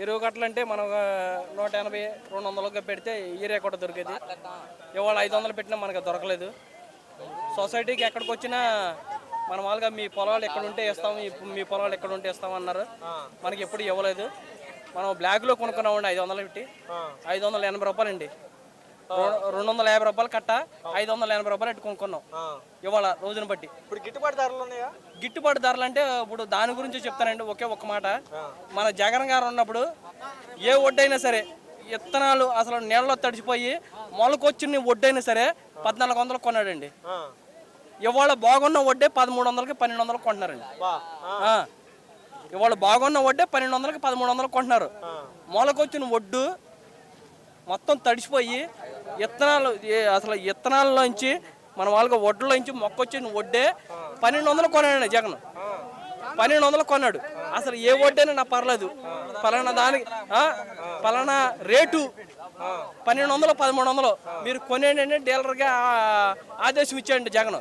ఎరువు కట్టలంటే మనం 180, 200 పెడితే ఏరియా కూడా దొరికేది. ఇవాళ 500 పెట్టినా మనకు దొరకలేదు. సొసైటీకి ఎక్కడికి వచ్చినా మన వాళ్ళగా మీ పొలాలు ఎక్కడ ఉంటే ఇస్తాము, మీ పొలాలు ఎక్కడ ఉంటే ఇస్తాము అన్నారు. మనకి ఎప్పుడు ఇవ్వలేదు. మనం బ్లాక్లో కొనుక్కున్నామండి 500 పెట్టి. 580 రూపాయలండి. 250 రూపాయలు కట్ట, 580 రూపాయలు పెట్టి కొనుక్కున్నాం ఇవాళ రోజును బట్టి. ఇప్పుడు గిట్టుబాటు ధరలు ఉన్నాయా? గిట్టుబాటు ధరలు అంటే ఇప్పుడు దాని గురించి చెప్తానండి. ఒక్క మాట, మన జగన్ గారు ఉన్నప్పుడు ఏ వడ్డైనా సరే విత్తనాలు అసలు నీళ్ళలో తడిచిపోయి మొలకొచ్చిన వడ్డైనా సరే 1400 కొన్నాడండి. ఇవాళ బాగున్న వడ్డే 1300కి 1200 కొంటున్నారండి. ఇవాళ బాగున్న వడ్డే 1200కి 1300 కొంటున్నారు. మొలకొచ్చిన వడ్డు మొత్తం తడిచిపోయి విత్తనాలు అసలు విత్తనాల్లోంచి మన వాళ్ళకి వడ్లోంచి మొక్కొచ్చిన వడ్డే 1200 కొన్నాడండి జగన్. 1200 కొన్నాడు. అసలు ఏ వడ్డైనా నాకు పర్లేదు, పలానా దానికి పలానా రేటు 1200, 1300 మీరు కొనేయండి డీలర్గా ఆదేశం ఇచ్చాడండి జగన్.